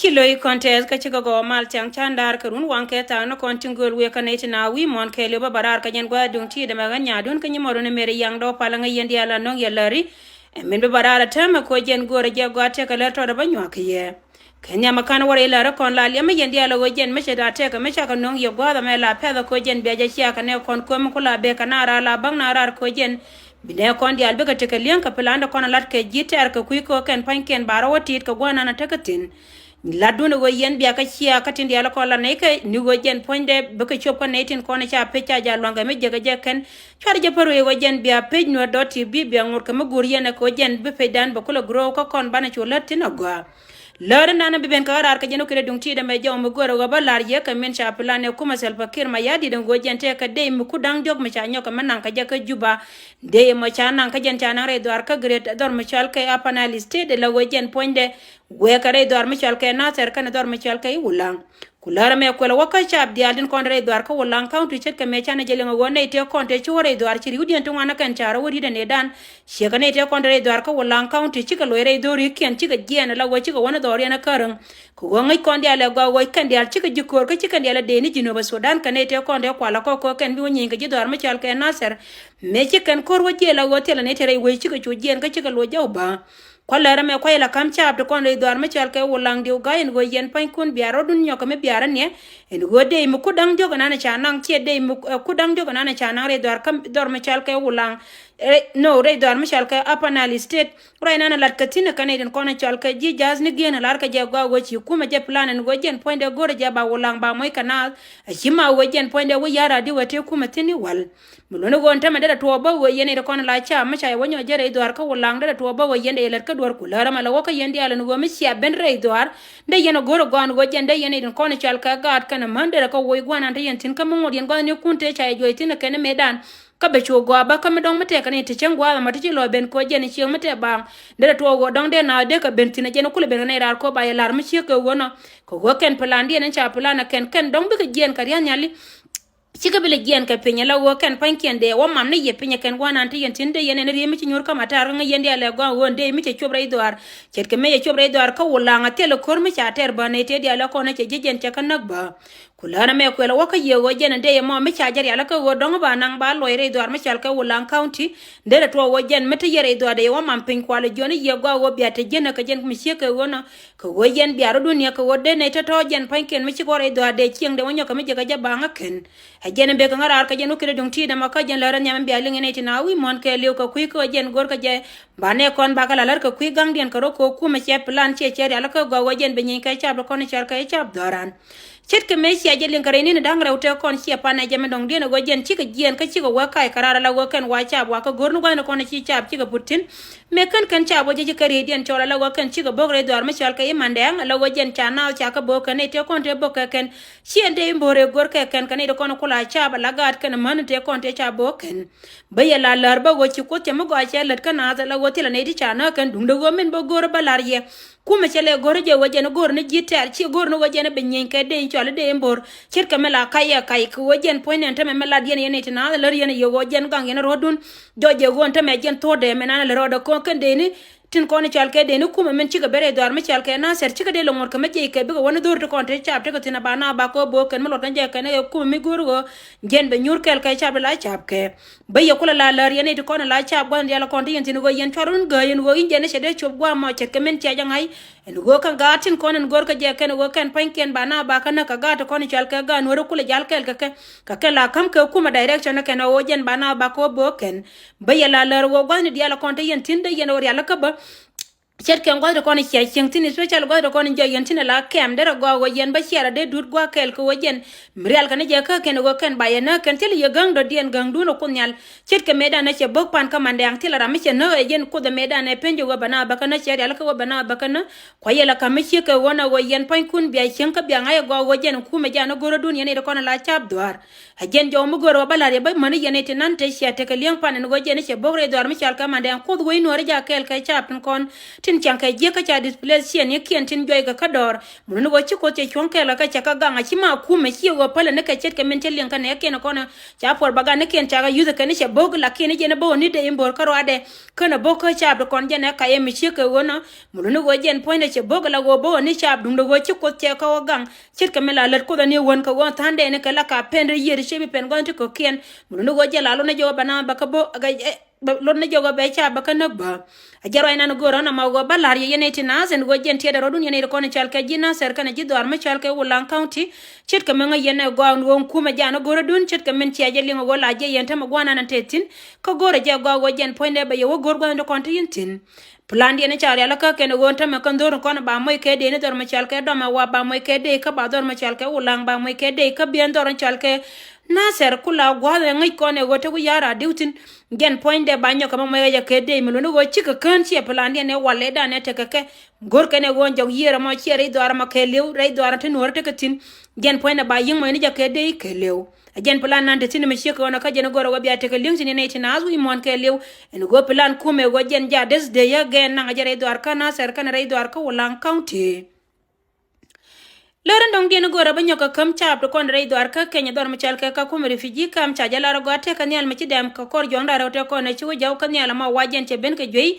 Chiloi contest ka chiga go mal chang chandar karun wanke ta no kontingul we kanete na wi mon ke leba barar ka jen gwa dung ti de maga nya dun ka nyimoro ne mere yang do pala nga yendi ala no yelari men be barara tama ko jen gore je gwa te ka leto da banyo ke ye kenya makan wore la ra kon la le me yendi ala go jen me da te ka me cha ka no ye gwa da me la pe da ko jen be je sia ka ne kon ko mu kula be ka na ra la bang na ra ko jen bine kon di albe ka te ka lien ka pelanda kon lat ke jiter ka kuy ko ken panken baro tit ka gwa na te ka tin laduna go yen biya ka chia ka tindi ala ko la ne ka ni go jen ponde be ka chop ko ne tin ko na cha pe cha ja longa me jega je ken char je paru go jen biya pe no doti bi biya ngur ka ma gur yen ko jen be pe dan ba ko la gro ko kon bana chu latin go lor nana bi ben ka rar ka jeno kire dung ti de me jaw mo goro go ba lar ye ka men cha plane kuma sel fakir ma yadi den go jen te ka de mu kudang jog me cha nyoka manan ka je ka juba de mo cha nan ka jen cha nan re dwar ka gret dor mo chal ka apanaliste de la go jen ponde we ka re dor mo chal ka na ter ka dor mo chal ka ulang kulara me ko la waka cha abdi aldin kon re dwar ka ulang county chet ka me cha na jele ngo ne te kon te chore dwar chi udien to wana kan chara wodi de ne dan she ka ne te kon re dwar ka ulang county chi ka lo re do ri ken chi ka jen la wo chi ka wana dor yana karang ko ngai kon dia la go wo kan dia chi ka jikor ka chi kan dia la de ni jino ba sudan ka ne te kon de kwa la ko ken bi woni ga ji dwar mo chal ka nasser me chi kan kor wo je la wo te la ne te re wo chi ka chu jen ka chi ka lo jaw ba kwala me kwala kam chap to kon re dwar me chal ke wulang diu ga en go yen pan kun biaro dun nyoka me biara ne en go de mu kudang joga na cha nang che de mu kudang joga na cha nang re dwar kam dor me chal ke wulang no re dwar me chal ke apanali state ra na lat katina kaneden kon chal ke ji jaz ni gen lar ka je go go chi kuma je plan en go jen point de go re ba wulang ba moy kanal hima go jen point de wo yara di wate kuma tini wal mulono go ntama da to ba wo yen de kon la cha ma cha wonyo je re dwar ka wulang da to ba wo yen de lar ka dwar kulara mala woka yendi ala nugo misia ben re dwar de yeno goro gon go jende yene din kon chal ka gat kana mandere ka woy gwana de yentin ka mo yen gon ne kunte cha joy tin ka ne medan ka be cho go ba ka me dong mate ka ne te chen gwa ma ti lo ben ko jene chi mate bang de to go dong de na de ka ben tin jene kule ben ne rar ko ba lar mi chi ko wono ko go ken plan de ne cha plan ken dong be ka jen ka yan yali chika bile gian ka penya la wo kan pankien de wo mam ne ye penya kan wana ante yen tinde yen ne remi nyur ka matar nga yende ala go wonde mi che chobra idwar chet ke me ye chobra idwar ka wala nga tele kor mi cha ter ba ne te dia la ko ne che jejen che kan nak ba kulana me ko la wo ka ye wo jen de ye mo mi cha jar ala ka wo dong ba nang ba lo re idwar mi chal ka wala county de to wo jen mete ye re idwar de wo mam pen kwala joni ye go wo bia te jen ka jen mi che ka wona ko wo jen bia ro dunia ka wo de ne to jen pankien mi chi ko re idwar de chieng de wonyo ka mi je ka ja ba nga ken ajene be ka ngara ka jenu kire dung ti da maka jen lara nyam bi alinge ne tina wi mon ke lew ka kui ko jen gor ka je bane kon ba kala lar ka kui gang dien ka ro ko ku ma che plan che che ala ka go jen be nyin ka cha ko ne char ka cha doran chet ke me sia jelin kare ni dang ra ute kon sia pa na jeme dong dien go jen chi ka jen ka chi go wa kai karara la go ken wa cha wa ka gor nu go ne kon chi cha chi ka putin me kan cha bo je kare dien chola la go ken chi ka bogre dor ma chal ka imande ang la go jen cha na cha ka bo ka ne te kon te bo ka ken chi ende mbore gor ka ken ka ne kon kula cha ba lagat kan man te kon te cha bo ken baya la lar ba go chi ko te mo go cha lat kan na la go te la ne di cha na kan dung do go men bo gor ba lar ye kuma chele gor je waje no gor ne jitar chi gor no waje ne benyen ka de chole de mbor chir ka mela kaya kai ko waje point ente me mela dien yene tina lar yene yo waje gang yene rodun joje go ente me jen to de menana le rodo ko kan de ni tin ko ne chalke de ni kuma men chiga bere dwar me chalke na ser chiga de longor ka me je ke bi go wona dur to kon te chap te ko tina bana ba ko bo ken mo tan je ken e kuma mi gur go jen be nyur kel kai chap la chap ke be yo kula la lar yene to kon la chap bon ya la kon te yen tin go yen chorun go yen go inje ne chede chop gwa mo che ke men che jang ai en go kan gatin kon en gor ka je ken go ken panken bana ba kan ka ga to kon chalke ga no ro kula jal kel ka la kam ke kuma direction ken o jen bana ba ko bo ken be ya la lar go gwa ni dia la kon te yen tin de yen or ya la ka ba chet ken gwa ko ni chia ching tin special gwa ko ni joyen tin la kem de go yen ba chia de dut gwa kel ko yen mrial kan je ka ken go ken ba yen ken tel ye gang do dien gang du no kunyal chet ke medan na che bok pan ka mande ang til ra mi che no yen ko de medan e penjo go bana ba kana che ala ko bana ba kana ko yela ka mi che ke wona go yen pan kun bia chen ka bia ngai go yen ku me jana go dun yen de ko na la chap dwar ha jen jo mu go ro bala re ba man yen te nan te che te ke liang pan go yen che bok re dwar mi chal ka mande ang ko go no re ja kel ka chap kon tin chang ka je ka cha display sien ye kien tin joy ka dor mun go chi ko che chon ke la ka cha ka ga chi ma ku me chi go pale ne ka chet ke men chen ka ne ke na kona cha por baga ne ken cha ga yu ka ne che bog la ke ne je ne bo ni de imbor ka ro ade kana bo ka cha be kon je ne ka ye mi chi ka wona mun go jen point che bog la go bo ni cha dum do go chi ko che ka gang chet ka me la lat ko da ne won ka won tande ne ka la ka pen ye ri che be pen go ko ken mun go je la lo ne jo bana ba ka bo ga lon ne jogo be cha ba kana ba ajaro ina no goro na mago balar ye ne tina zen go jen tieda rodun ye ne ko ne chalke jina ser kana ji dor ma chalke wulan county chet ka menga ye ne go won kuma jana goro dun chet ka men tiaje lingo go la je yenta ma gwana nan tetin ko goro je go jen poinde be yo gor go ndo konti yintin plan ye ne chari ala ka ken go ntama kan dor ko na ba moy ke de ne dor ma chalke do ma wa ba moy ke de ka ba dor ma chalke wulan ba moy ke de ka bien dor chalke na ser kula gwa ngai ko ne go te yara diutin gen point de banyo kama moyo ya kede mi no go chika kan chi plan ne wale da ne te ke gor ke ne go jog yera mo chi re do ar ma ke lew re do ar te no te tin gen point ba yin mo ne ja kede ke lew gen plan nan de tin mi chi ko na ka gen gor wa biya te ke lew tin ne tin azu mon ke lew en go plan kume go gen ja des de ya gen na ja re do ar kana ser kana re do ar ka wulan county Loren dong dien gora banyo ka kam chap to kon rei dwar ka Kenya dor machal ka kum refugee kam cha jala ro gote ka nyal machi dem ka kor jonda ro te ko na chu jaw ka nyal ma wajen che ben ka joi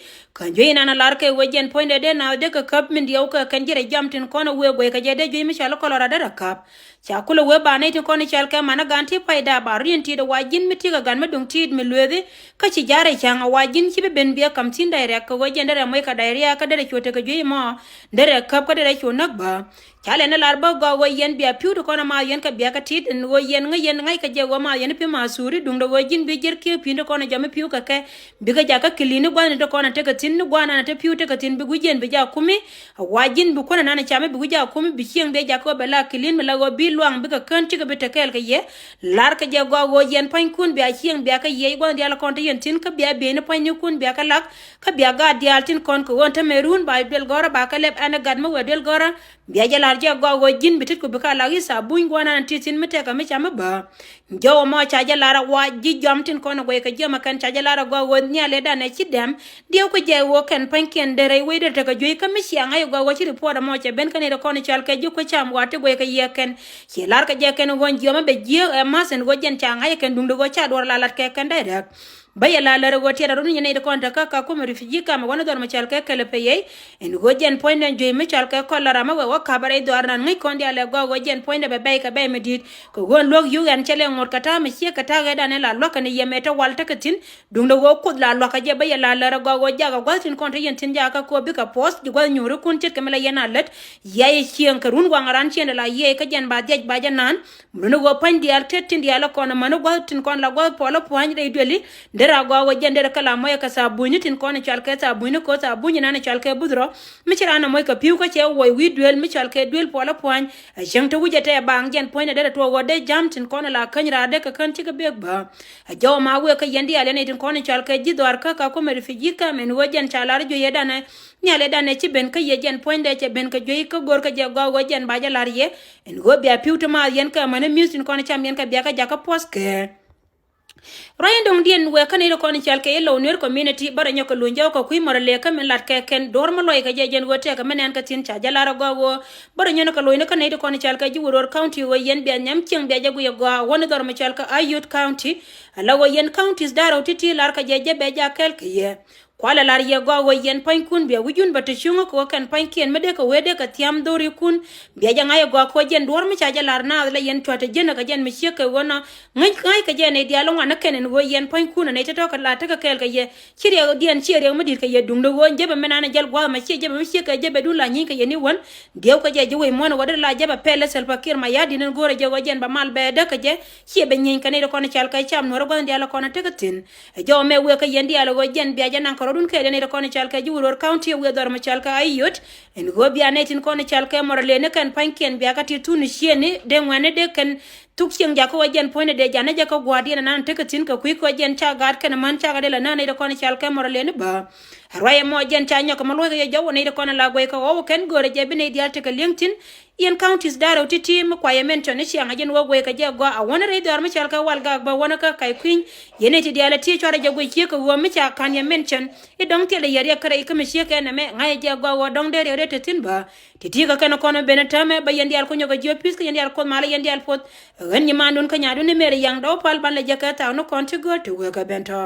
na lar ke wajen point de na de ka kap min diaw ka kan jere jamtin ko na we go ka je de joi mi chal ko ra da kap cha kula we ba ne tin ko ni chal ka mana ganti paida ba rin ti de wajin mi ti ga gan ma dung ti mi lwede ka chi jare changa wajin chi ben bia kam tin direct ka wajen de mo ka diarrhea ka de chote ka joi ma de kap ka de chonak ba chale na larba go yen bia piu to kona ma yen ka bia ka tit en go yen ngai ka je go ma yen pi ma suri dung do jin bi jer ke pi to kona jame piu ka ke bi ga ja ka kilini gwa ni to kona te ka tin gwa na te piu te ka tin bi gujen bi ja kumi wajin bu kona na chame bi guja kumi bi chieng be ja ko be la kilin mi la go bi luang bi ka kan ti ka bi te kel ka ye lar ka je go yen pan kun bia chieng bia ka ye go dia la kon te yen tin ka bia be ne pan kun bia ka lak ka bia ga dia tin kon ko won te merun ba del gora ba ka leb ana gad ma we del gora bia ja lar je go jin bitit ko bika lagi sa buñ gwana nan titin mete ka me chama ba njaw mo cha ja lara wa ji jamtin ko na go ka jama kan cha ja lara go nyale da na chidem dio ko je wo kan panken dere we de ka joy ka mi sia ngai go chi report mo che ben kan ko ni chal ka ju ko cham wa te go ka ye ken che lar ka je ken go jama be je ma sen go jen cha ngai ken dung do go cha dor la lat ke kan dere baya la la go tiara run nyane de konta ka ko refugee ka ma wona dor ma chal ka kele peye en go jen point en joy mi chal ka ko la rama wa ka bare do arnan ngai kon dia le go jen point be bay ka bay medit ko gon log yu gan chele ngor kata mi che kata ga dan la lokane yemeta walta katin dung do go kud la loka je baya la la go jaga go tin konta yen tin ja ka ko bi ka post go nyuru kun tit kamela yana let yaye chien ka run wa ngaran chien la ye ka jen ba jej ba janan mun go pan dia tetin dia la kon manu go tin kon la go polo point de deli dera go jender kala moy ka sabuni tin ko na chalke sabuni ko sabuni na chalke budro mi chira na moy ka piu ka che woy wi duel mi chalke duel pola point jang to wujete bang jen point de to go de jam tin ko na la kanyra de ka kan ti ka beg ba jaw ma we ka yendi ale ne tin ko na chalke jidwar ka ko me refugee ka men wojen chalar jo yedana nyale dane ci ben ka yejen point de che ben ka joy ka gor ka je go jen ba jalar ye en go bia piu to ma yen ka man music ko na cham yen ka bia ka jaka post ke Ryan dong dien we kan ilo kon chalke yelo ner community bara nyoko lunja ko kui morale ka men lat ke ken dor mo loy ka jejen wote ka menen ka tin cha jalara go wo bara nyono ka loy ne kan ilo kon chalke ji wuror county wo yen be nyam cheng be jagu yo go won dor mo chalka ayut county ala wo yen counties daro titi lar ka jeje be ja kel ke ye kwala lar ye go wo yen pan kun be wujun bata chungo ko kan pan kien mede ka wede ka tiam dori kun be ja ngai go ko jen dor mi cha jalar na la yen chota jen ka jen mi sheke wona ngai ka jen e dialo ngana kenen wo yen pan kun ne to ka la ta ka kel ka ye chiri dien chiri mo dir ka ye dung do wo jebe menana jal go ma che jebe mi sheke jebe dun la nyi ka ye ni won dew ka je we mon wo la jebe pele sel pakir ma ya dinen gore je go jen ba mal be de ka je chebe nyi ka ne ko na chal ka cham no ro go dialo ko na te ka tin jo me we ka yen dialo go jen be ja nan ko dun ke ne ko ne chalka jiwur county we dor ma chalka ayot en go bia netin ko ne chalka morale ne kan panken bia ka ti tun shieni de ngwane de kan tuk chiang ja ko jen point de jana ja ko gwadi na nan tikatin ka ku ko jen cha gad kana man cha gadela na ne da kon chal ka morale ne ba roye mo jen cha nyoko mo lo ga jawo ne da kon la goy ka o ken gore je bine dial tika linkedin yen counties daro ti team kwa ye mention ne chiang jen wo goy ka je go a wona re dar mi chal ka wal ga ba wona ka kai queen yene ti dial ti chora je goy ki ka wo mi cha kan ye mention e dong tele yare kare ka mi shi ka na me ngai je go wo dong de re te tin ba ti ka kana kono benetame ba yen dial ko nyoga je pis ka yen dial ko mala yen dial pot ren ni mandun ka nyaadu ne mere yang do pal ban le je ka ta no kon ti go to we ka bento